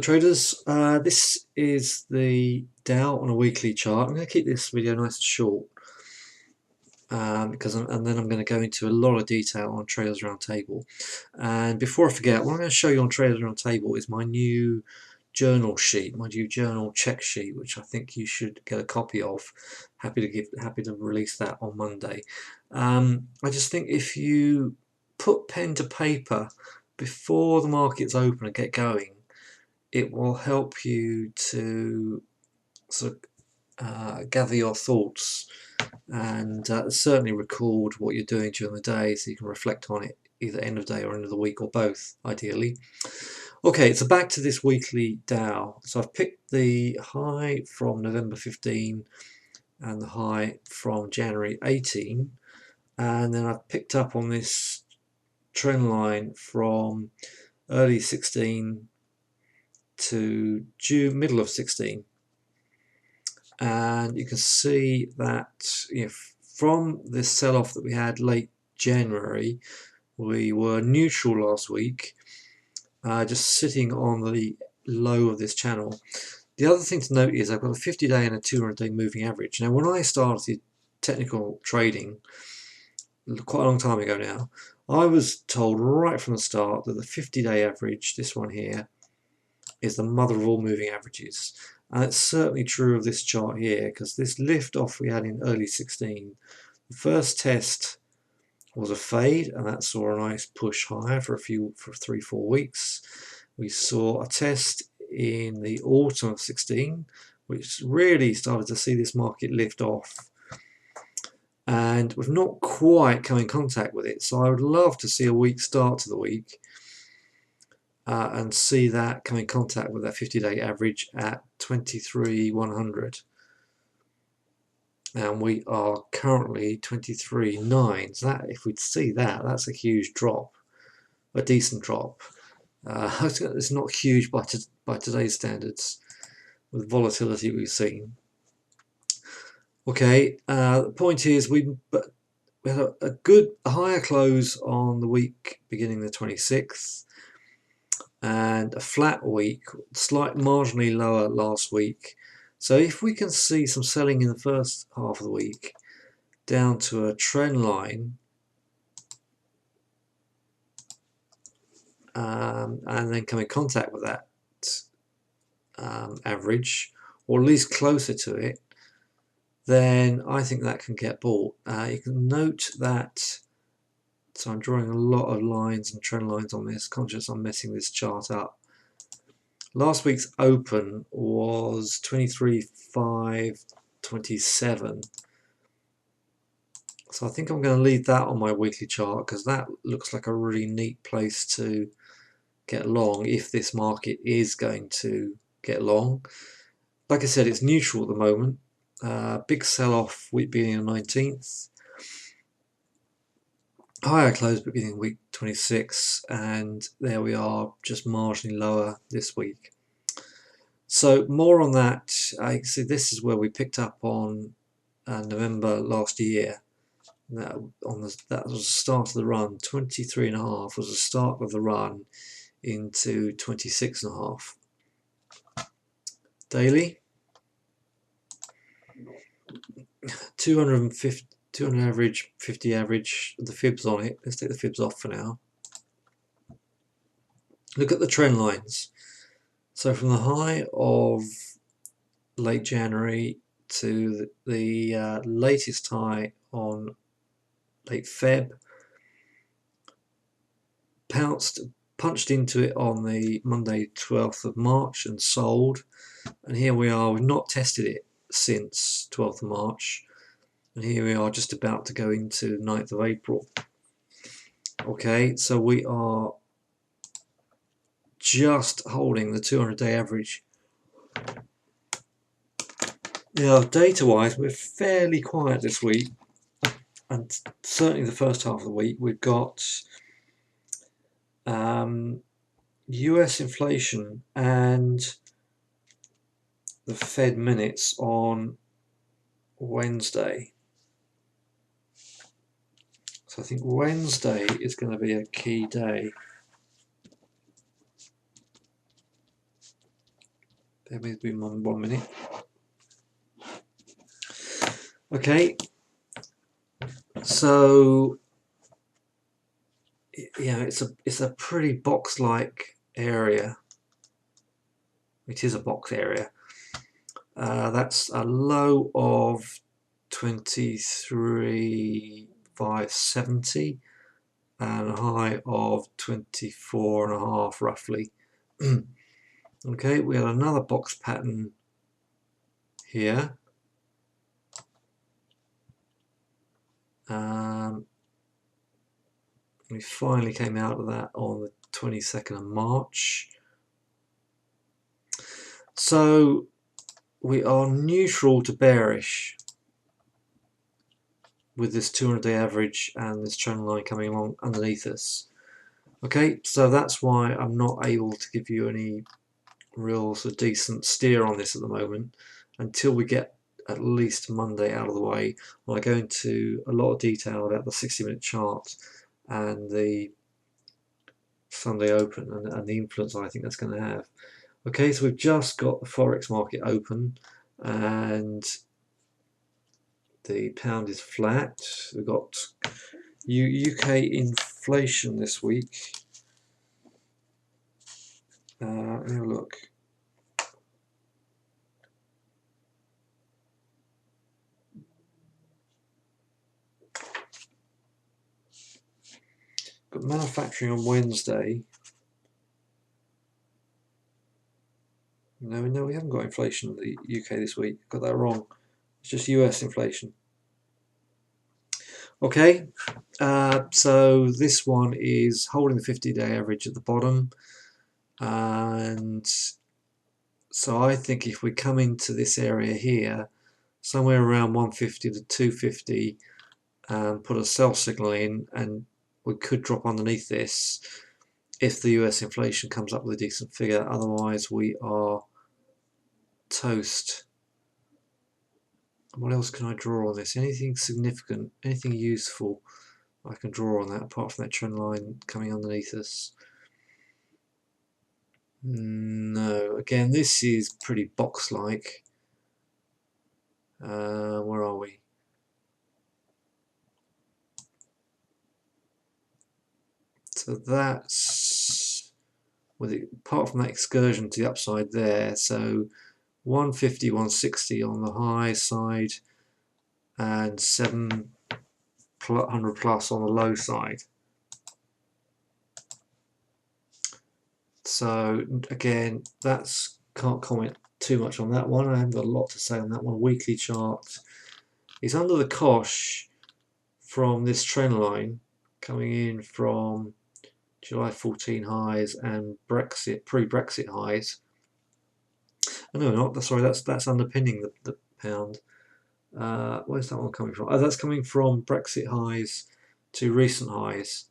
traders, this is the Dow on a weekly chart. I'm going to keep this video nice and short and then I'm going to go into a lot of detail on Traders Roundtable. And before I forget, what I'm going to show you on Traders Roundtable is my new journal sheet, my new journal check sheet, which I think you should get a copy of. Happy to release that on Monday. I just think if you put pen to paper before the markets open and get going, it will help you to sort of gather your thoughts and certainly record what you're doing during the day so you can reflect on it either end of day or end of the week or both, ideally. Okay, so back to this weekly Dow. So I've picked the high from November 15 and the high from January 18, and then I've picked up on this trend line from early 16 to June, middle of 16, and you can see that from this sell-off that we had late January, we were neutral last week, just sitting on the low of this channel. The other thing to note is I've got a 50-day and a 200-day moving average. Now, when I started technical trading quite a long time ago now, I was told right from the start that the 50-day average, this one here, is the mother of all moving averages. And it's certainly true of this chart here, because this lift off we had in early 16, the first test was a fade, and that saw a nice push higher for 3-4 weeks. We saw a test in the autumn of 16, which really started to see this market lift off, and we've not quite come in contact with it. So I would love to see a weak start to the week and see that come in contact with that 50-day average at 23,100. And we are currently 23.9. So that, if we'd see that, that's a huge drop, a decent drop. It's not huge by today's standards, with volatility we've seen. Okay, the point is we had a higher close on the week beginning the 26th, and a flat week, marginally lower last week. So if we can see some selling in the first half of the week down to a trend line, and then come in contact with that average, or at least closer to it, then I think that can get bought. You can note that, so I'm drawing a lot of lines and trend lines on this, conscious I'm messing this chart up. Last week's open was 23,527. So I think I'm going to leave that on my weekly chart, because that looks like a really neat place to get long if this market is going to get long. Like I said, it's neutral at the moment. Big sell-off week beginning on 19th. Higher close beginning week 26, and there we are, just marginally lower this week. So more on that. I see this is where we picked up on November last year. That was the start of the run. 23.5 was the start of the run into 26.5. Daily 250. 200 average, 50 average, the fibs on it. Let's take the fibs off for now. Look at the trend lines. So from the high of late January to the latest high on late Feb, punched into it on the Monday 12th of March and sold. And here we are, we've not tested it since 12th of March. And here we are just about to go into 9th of April. Okay, so we are just holding the 200-day average. Now, data-wise, we're fairly quiet this week. And certainly the first half of the week, we've got US inflation and the Fed minutes on Wednesday. So I think Wednesday is going to be a key day. Let me do 1 minute. Okay, so yeah, it's a pretty box-like area. It is a box area. That's a low of 23,570 and a high of 24.5 roughly. Okay, we had another box pattern here. We finally came out of that on the 22nd of March. So we are neutral to bearish with this 200-day average and this trend line coming along underneath us. Okay, so that's why I'm not able to give you any real sort of decent steer on this at the moment until we get at least Monday out of the way, when I go into a lot of detail about the 60-minute chart and the Sunday open and the influence I think that's going to have. Okay, so we've just got the Forex market open and the pound is flat. We've got UK inflation this week. Let me have a look. Got manufacturing on Wednesday. No, we haven't got inflation in the UK this week. Got that wrong. It's just US inflation. Okay, so this one is holding the 50-day average at the bottom, and so I think if we come into this area here, somewhere around 150 to 250, and put a sell signal in, and we could drop underneath this if the US inflation comes up with a decent figure. Otherwise, we are toast. What else can I draw on this? Anything significant, anything useful I can draw on that apart from that trend line coming underneath us? No. Again, this is pretty box-like. Where are we? So that's, apart from that excursion to the upside there, so 150, 160 on the high side and 700 plus on the low side. So again, can't comment too much on that one. I haven't got a lot to say on that one. Weekly chart is under the cosh from this trend line coming in from July 14 highs and Brexit, pre-Brexit highs. Oh, no, not. Sorry, that's underpinning the pound. Where's that one coming from? Oh, that's coming from Brexit highs to recent highs.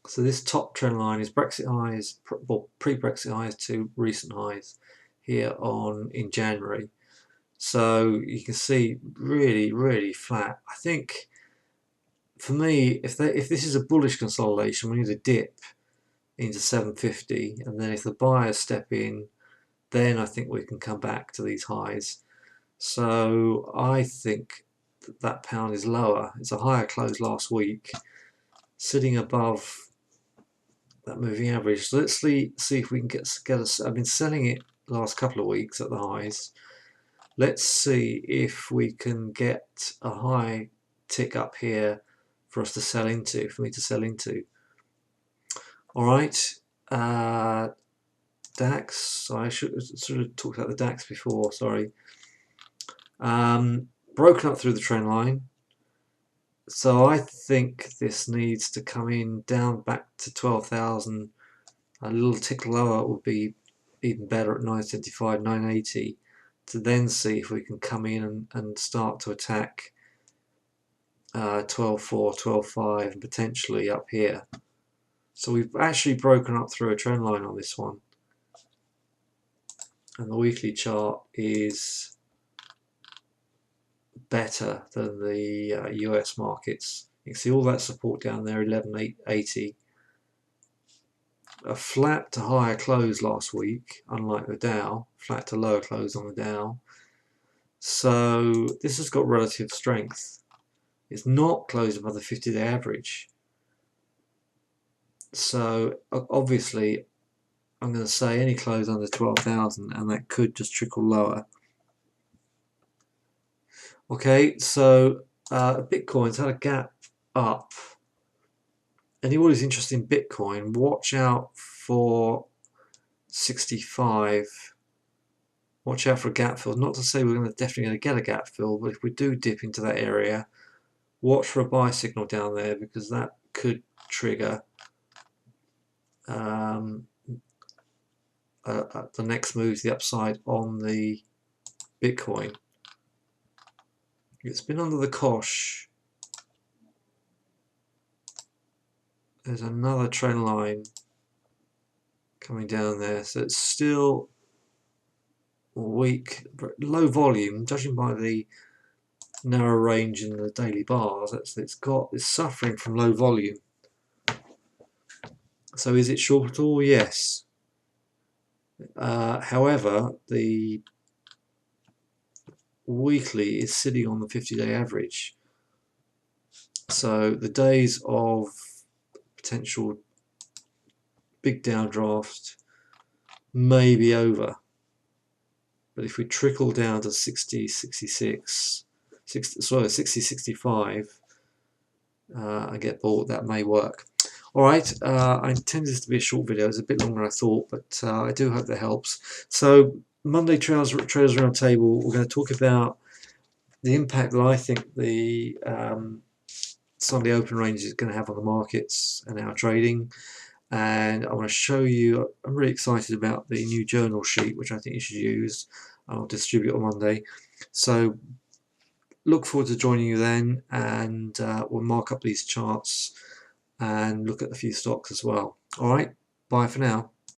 So this top trend line is Brexit highs, well, pre-Brexit highs to recent highs here in January. So you can see really, really flat. I think for me, if this is a bullish consolidation, we need a dip into 750, and then if the buyers step in, then I think we can come back to these highs. So I think that pound is lower. It's a higher close last week, sitting above that moving average. So let's see if we can get us. I've been selling it the last couple of weeks at the highs. Let's see if we can get a high tick up here for us to sell into, for me to sell into. All right, DAX. I should sort of talked about the DAX before. Sorry. Broken up through the trend line. So I think this needs to come in down back to 12,000. A little tick lower would be even better at 975, 980, to then see if we can come in and start to attack 12.4, 12.5, and potentially up here. So we've actually broken up through a trend line on this one. And the weekly chart is better than the US markets. You can see all that support down there, 11.80. a flat to higher close last week, unlike the Dow, flat to lower close on the Dow. So this has got relative strength. It's not closed above the 50-day average. So obviously I'm going to say any close under 12,000, and that could just trickle lower. Okay, so Bitcoin's had a gap up. Anyone who's interested in Bitcoin, watch out for 65. Watch out for a gap fill. Not to say we're definitely going to get a gap fill, but if we do dip into that area, watch for a buy signal down there, because that could trigger the next move to the upside on the Bitcoin. It's been under the cosh. There's another trend line coming down there, so it's still weak, low volume, judging by the narrow range in the daily bars. It's suffering from low volume. So is it shortable? Yes. However, the weekly is sitting on the 50-day average. So the days of potential big downdraft may be over. But if we trickle down to 60, 66, 60, 65 and get bought, that may work. Alright, I intended this to be a short video. It's a bit longer than I thought, but I do hope that helps. So Monday Traders Roundtable, we're going to talk about the impact that I think the Sunday open range is going to have on the markets and our trading. And I want to show you, I'm really excited about the new journal sheet, which I think you should use. I'll distribute on Monday. So look forward to joining you then, and we'll mark up these charts and look at a few stocks as well. Alright, bye for now.